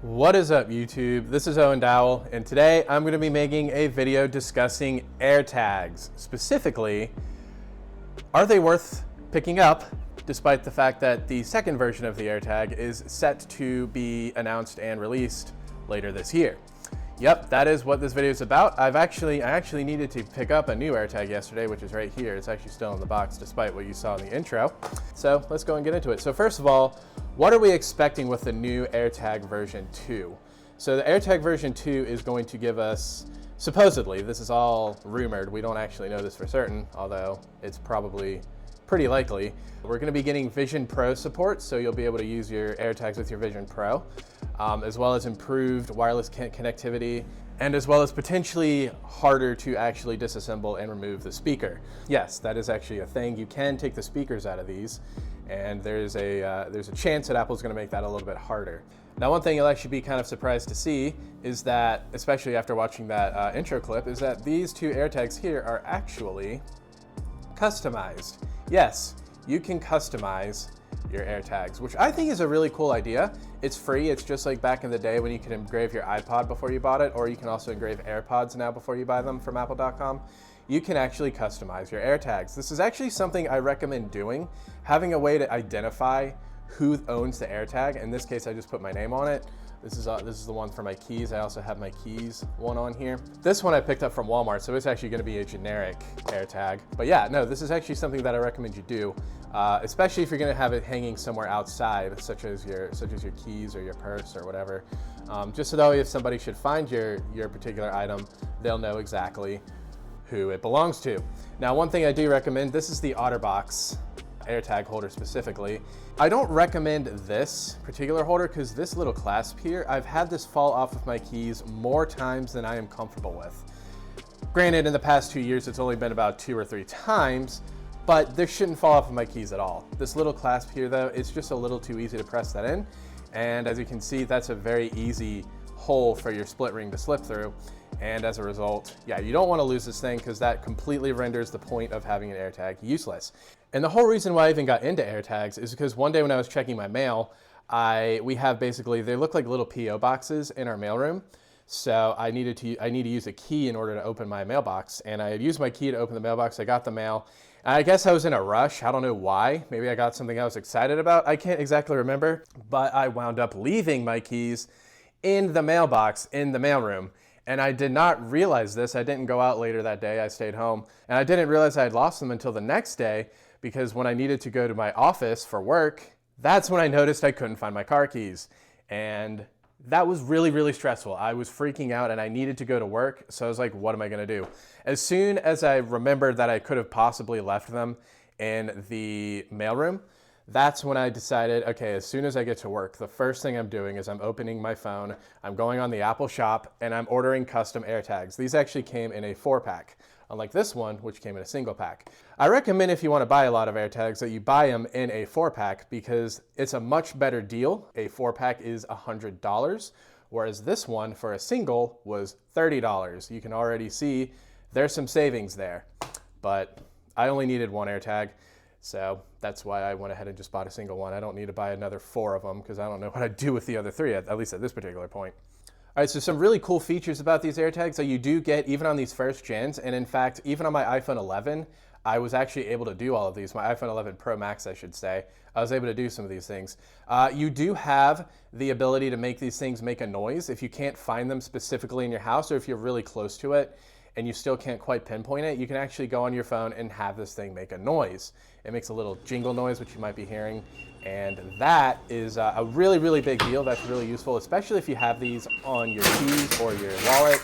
What is up, YouTube? This is Owen.Dowell, and today I'm going to be making a video discussing AirTags. Specifically, are they worth picking up, despite the fact that the second version of the AirTag is set to be announced and released later this year? Yep, that is what this video is about. I actually needed to pick up a new AirTag yesterday, which is right here. It's actually still in the box, despite what you saw in the intro. So let's go and get into it. So first of all, what are we expecting with the new AirTag version 2? So the AirTag version 2 is going to give us, supposedly, this is all rumored, we don't actually know this for certain, although it's probably pretty likely. We're going to be getting Vision Pro support, so you'll be able to use your AirTags with your Vision Pro, as well as improved wireless connectivity, and as well as potentially harder to actually disassemble and remove the speaker. Yes, that is actually a thing. You can take the speakers out of these, and there's a chance that Apple's going to make that a little bit harder. Now, one thing you'll actually be kind of surprised to see is that, especially after watching that intro clip, is that these two AirTags here are actually customized. Yes, you can customize your AirTags, which I think is a really cool idea. It's free. It's just like back in the day when you could engrave your iPod before you bought it, or you can also engrave AirPods now before you buy them from Apple.com. You can actually customize your AirTags. This is actually something I recommend doing, having a way to identify who owns the AirTag. In this case, I just put my name on it. This is the one for my keys. I also have my keys one on here. This one I picked up from Walmart, so it's actually gonna be a generic AirTag. But yeah, no, this is actually something that I recommend you do, especially if you're gonna have it hanging somewhere outside, such as your keys or your purse or whatever. Just so that way if somebody should find your particular item, they'll know exactly who it belongs to. Now, one thing I do recommend, this is the Otterbox AirTag holder specifically. I don't recommend this particular holder because this little clasp here, I've had this fall off of my keys more times than I am comfortable with. Granted, in the past 2 years, it's only been about 2 or 3 times, but this shouldn't fall off of my keys at all. This little clasp here though, it's just a little too easy to press that in. And as you can see, that's a very easy hole for your split ring to slip through. And as a result, yeah, you don't want to lose this thing because that completely renders the point of having an AirTag useless. And the whole reason why I even got into AirTags is because one day when I was checking my mail, we have basically, they look like little PO boxes in our mailroom. So I need to use a key in order to open my mailbox. And I had used my key to open the mailbox. I got the mail. And I guess I was in a rush. I don't know why. Maybe I got something I was excited about. I can't exactly remember, but I wound up leaving my keys in the mailbox in the mailroom. And I did not realize this. I didn't go out later that day. I stayed home. And I didn't realize I had lost them until the next day, because when I needed to go to my office for work, that's when I noticed I couldn't find my car keys. And that was really, really stressful. I was freaking out and I needed to go to work. So I was like, what am I gonna do? As soon as I remembered that I could have possibly left them in the mailroom, that's when I decided, okay, as soon as I get to work, the first thing I'm doing is I'm opening my phone, I'm going on the Apple shop, and I'm ordering custom AirTags. These actually came in a 4-pack, unlike this one, which came in a single pack. I recommend if you want to buy a lot of AirTags that you buy them in a 4-pack because it's a much better deal. A 4-pack is $100, whereas this one for a single was $30. You can already see there's some savings there, but I only needed one AirTag. So that's why I went ahead and just bought a single one. I don't need to buy another 4 of them because I don't know what I'd do with the other 3, at least at this particular point. All right, so some really cool features about these AirTags that you do get even on these first gens. And in fact, even on my iPhone 11, I was actually able to do all of these. My iPhone 11 Pro Max, I should say. I was able to do some of these things. You do have the ability to make these things make a noise if you can't find them specifically in your house or if you're really close to it. and you still can't quite pinpoint it, you can actually go on your phone and have this thing make a noise. It makes a little jingle noise, which you might be hearing, and that is a really, really big deal. That's really useful, especially if you have these on your keys or your wallet,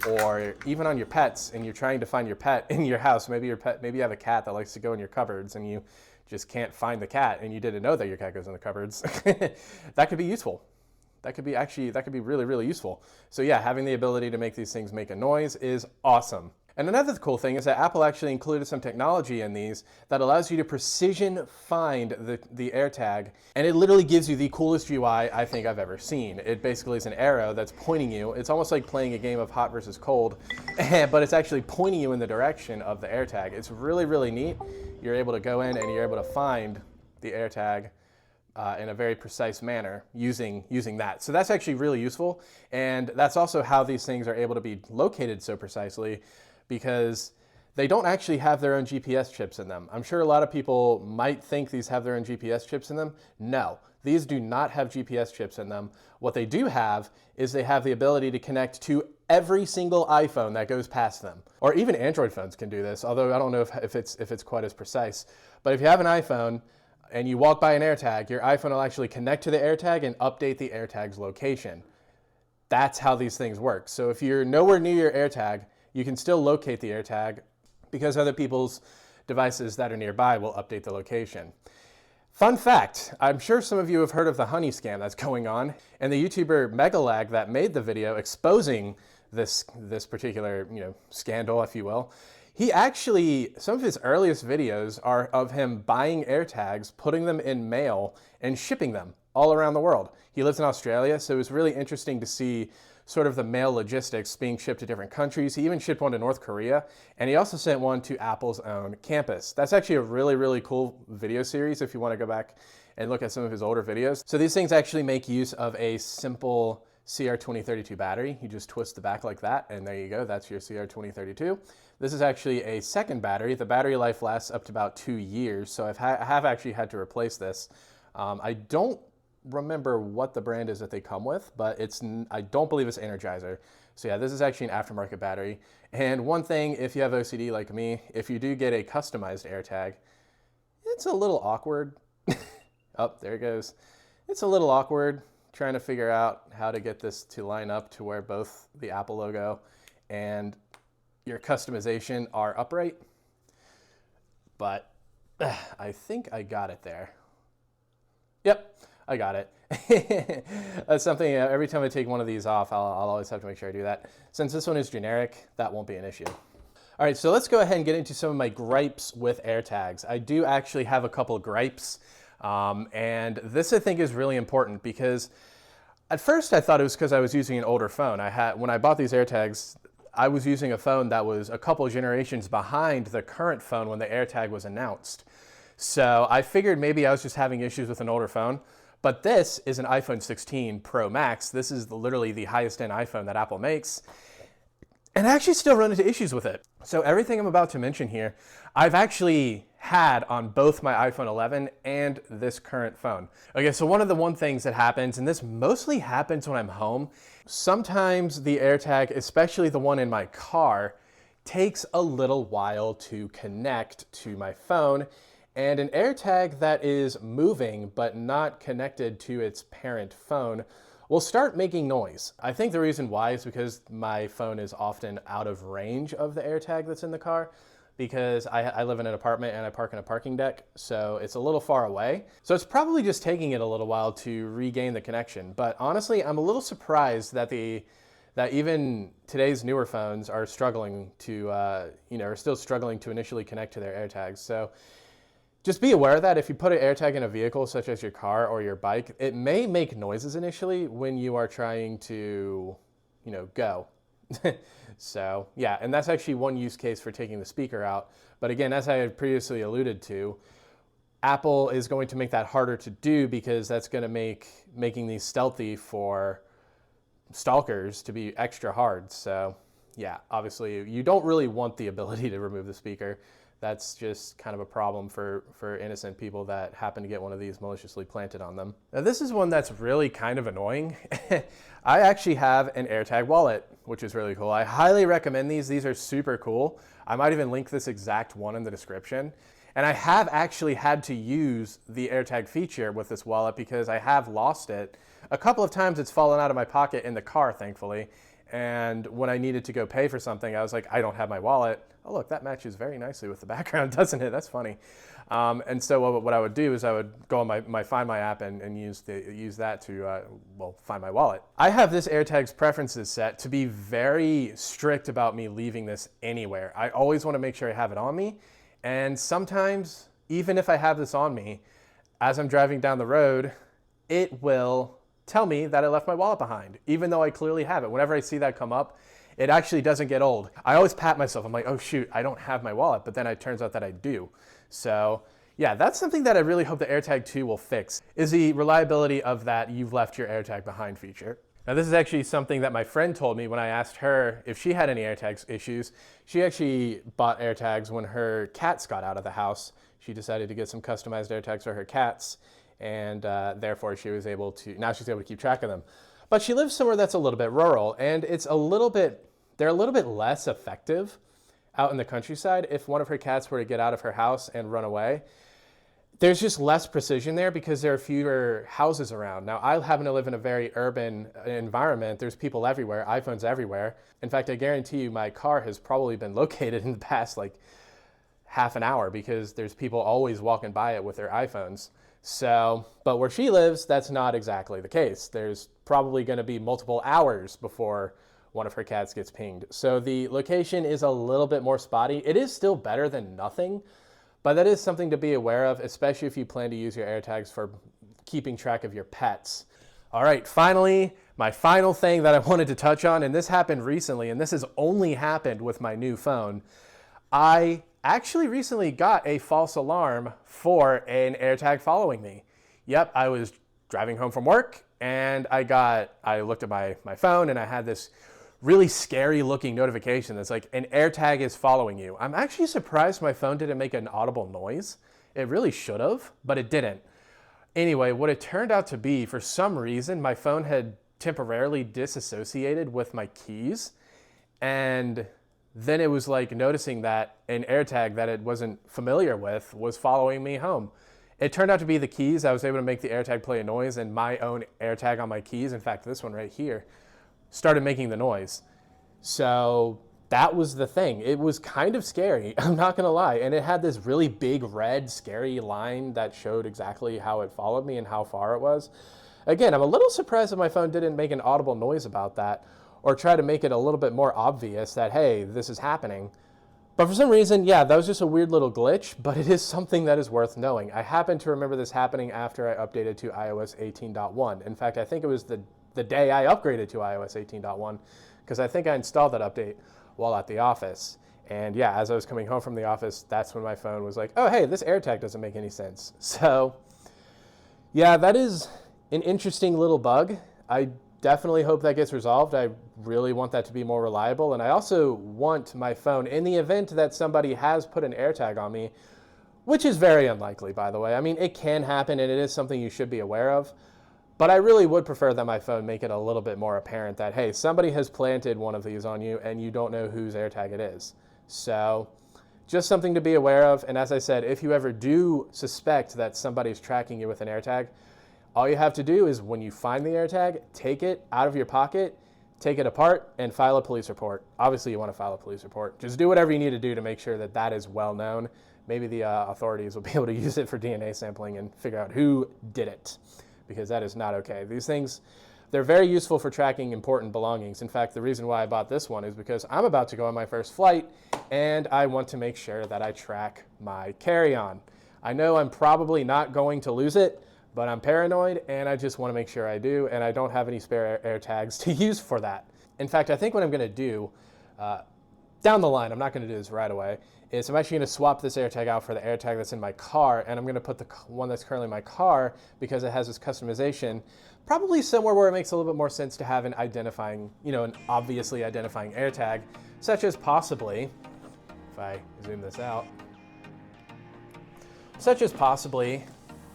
or even on your pets, and you're trying to find your pet in your house. Maybe you have a cat that likes to go in your cupboards, and you just can't find the cat, and you didn't know that your cat goes in the cupboards. That could be useful. That could be really, really useful. So yeah, having the ability to make these things make a noise is awesome. And another cool thing is that Apple actually included some technology in these that allows you to precision find the AirTag, and it literally gives you the coolest UI I think I've ever seen. It basically is an arrow that's pointing you. It's almost like playing a game of hot versus cold, but it's actually pointing you in the direction of the AirTag. It's really, really neat. You're able to go in and you're able to find the AirTag in a very precise manner using that. So that's actually really useful, and that's also how these things are able to be located so precisely, because they don't actually have their own GPS chips in them. I'm sure a lot of people might think these have their own GPS chips in them. No, these do not have GPS chips in them. What they do have is they have the ability to connect to every single iPhone that goes past them. Or even Android phones can do this, although I don't know if it's quite as precise. But if you have an iPhone and you walk by an AirTag, your iPhone will actually connect to the AirTag and update the AirTag's location. That's how these things work. So if you're nowhere near your AirTag, you can still locate the AirTag because other people's devices that are nearby will update the location. Fun fact, I'm sure some of you have heard of the honey scam that's going on, and the YouTuber Megalag that made the video exposing this particular, scandal, if you will, he actually, some of his earliest videos are of him buying AirTags, putting them in mail, and shipping them all around the world. He lives in Australia, so it was really interesting to see sort of the mail logistics being shipped to different countries. He even shipped one to North Korea, and he also sent one to Apple's own campus. That's actually a really, really cool video series if you want to go back and look at some of his older videos. So these things actually make use of a simple CR2032 battery. You just twist the back like that, and there you go, that's your CR2032. This is actually a second battery. The battery life lasts up to about 2 years, so I have actually had to replace this. I don't remember what the brand is that they come with, but I don't believe it's Energizer. So yeah, this is actually an aftermarket battery. And one thing, if you have OCD like me, if you do get a customized AirTag, it's a little awkward. Oh, there it goes. It's a little awkward trying to figure out how to get this to line up to where both the Apple logo and your customization are upright. But I think I got it there. Yep, I got it. That's something, every time I take one of these off, I'll always have to make sure I do that. Since this one is generic, that won't be an issue. All right, so let's go ahead and get into some of my gripes with AirTags. I do actually have a couple of gripes, and this I think is really important because at first I thought it was because I was using an older phone. When I bought these AirTags, I was using a phone that was a couple generations behind the current phone when the AirTag was announced. So I figured maybe I was just having issues with an older phone, but this is an iPhone 16 Pro Max. This is literally the highest end iPhone that Apple makes, and I actually still run into issues with it. So everything I'm about to mention here, I've actually had on both my iPhone 11 and this current phone. Okay, so one of the things that happens, and this mostly happens when I'm home, sometimes the AirTag, especially the one in my car, takes a little while to connect to my phone. And an AirTag that is moving but not connected to its parent phone will start making noise. I think the reason why is because my phone is often out of range of the AirTag that's in the car, because I live in an apartment and I park in a parking deck, so it's a little far away. So it's probably just taking it a little while to regain the connection. But honestly, I'm a little surprised that even today's newer phones are struggling to, are still struggling to initially connect to their AirTags. So just be aware that if you put an AirTag in a vehicle such as your car or your bike, it may make noises initially when you are trying to, go. So yeah, and that's actually one use case for taking the speaker out. But again, as I had previously alluded to, Apple is going to make that harder to do because that's going to make making these stealthy for stalkers to be extra hard. So yeah, obviously you don't really want the ability to remove the speaker. That's just kind of a problem for innocent people that happen to get one of these maliciously planted on them. Now this is one that's really kind of annoying. I actually have an AirTag Wallet, which is really cool. I highly recommend these. These are super cool. I might even link this exact one in the description. And I have actually had to use the AirTag feature with this wallet because I have lost it. A couple of times it's fallen out of my pocket in the car, thankfully. And when I needed to go pay for something, I was like, I don't have my wallet. Oh, look, that matches very nicely with the background, doesn't it? That's funny. And so what I would do is I would go on my Find My app and use that to, find my wallet. I have this AirTags preferences set to be very strict about me leaving this anywhere. I always want to make sure I have it on me. And sometimes, even if I have this on me, as I'm driving down the road, it will tell me that I left my wallet behind, even though I clearly have it. Whenever I see that come up, it actually doesn't get old. I always pat myself. I'm like, oh shoot, I don't have my wallet, but then it turns out that I do. So yeah, that's something that I really hope the AirTag 2 will fix, is the reliability of that you've left your AirTag behind feature. Now this is actually something that my friend told me when I asked her if she had any AirTags issues. She actually bought AirTags when her cats got out of the house. She decided to get some customized AirTags for her cats, and therefore she's able to keep track of them. But she lives somewhere that's a little bit rural, and they're a little bit less effective out in the countryside. If one of her cats were to get out of her house and run away, there's just less precision there because there are fewer houses around. Now, I happen to live in a very urban environment. There's people everywhere, iPhones everywhere. In fact, I guarantee you my car has probably been located in the past like half an hour because there's people always walking by it with their iPhones. So, but where she lives, that's not exactly the case. There's probably going to be multiple hours before one of her cats gets pinged. So the location is a little bit more spotty. It is still better than nothing, but that is something to be aware of, especially if you plan to use your AirTags for keeping track of your pets. All right, finally, my final thing that I wanted to touch on, and this happened recently, and this has only happened with my new phone. I actually recently got a false alarm for an AirTag following me. Yep, I was driving home from work, and I looked at my phone, and I had this really scary looking notification that's like, an AirTag is following you. I'm actually surprised my phone didn't make an audible noise. It really should have, but it didn't. Anyway, what it turned out to be, for some reason, my phone had temporarily disassociated with my keys. And then it was like noticing that an AirTag that it wasn't familiar with was following me home. It turned out to be the keys. I was able to make the AirTag play a noise, and my own AirTag on my keys, in fact, this one right here, started making the noise. So that was the thing. It was kind of scary, I'm not gonna lie. And it had this really big red scary line that showed exactly how it followed me and how far it was. Again, I'm a little surprised that my phone didn't make an audible noise about that or try to make it a little bit more obvious that, hey, this is happening. But for some reason, yeah, that was just a weird little glitch, but it is something that is worth knowing. I happen to remember this happening after I updated to iOS 18.1. In fact, I think it was the day I upgraded to iOS 18.1, because I think I installed that update while at the office. And yeah, as I was coming home from the office, that's when my phone was like, oh, hey, this AirTag doesn't make any sense. So yeah, that is an interesting little bug. I definitely hope that gets resolved. I really want that to be more reliable. And I also want my phone, in the event that somebody has put an AirTag on me, which is very unlikely, by the way. I mean, it can happen, and it is something you should be aware of. But I really would prefer that my phone make it a little bit more apparent that, hey, somebody has planted one of these on you and you don't know whose AirTag it is. So just something to be aware of. And as I said, if you ever do suspect that somebody's tracking you with an AirTag, all you have to do is when you find the AirTag, take it out of your pocket, take it apart, and file a police report. Obviously, you want to file a police report. Just do whatever you need to do to make sure that that is well known. Maybe the authorities will be able to use it for DNA sampling and figure out who did it, because that is not okay. These things, they're very useful for tracking important belongings. In fact, the reason why I bought this one is because I'm about to go on my first flight, and I want to make sure that I track my carry-on. I know I'm probably not going to lose it, but I'm paranoid, and I just want to make sure I do, and I don't have any spare AirTags to use for that. In fact, I think what I'm going to do, down the line, I'm not going to do this right away, is I'm actually going to swap this AirTag out for the AirTag that's in my car, and I'm going to put the one that's currently in my car, because it has this customization, probably somewhere where it makes a little bit more sense to have an identifying, an obviously identifying AirTag, such as possibly, if I zoom this out, such as possibly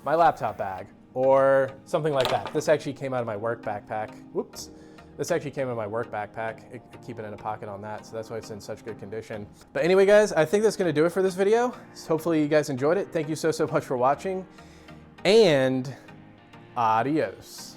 my laptop bag or something like that. This actually came out of my work backpack. Whoops. This actually came out of my work backpack. I keep it in a pocket on that, so that's why it's in such good condition. But anyway, guys, I think that's gonna do it for this video. So hopefully you guys enjoyed it. Thank you so much for watching, and adios.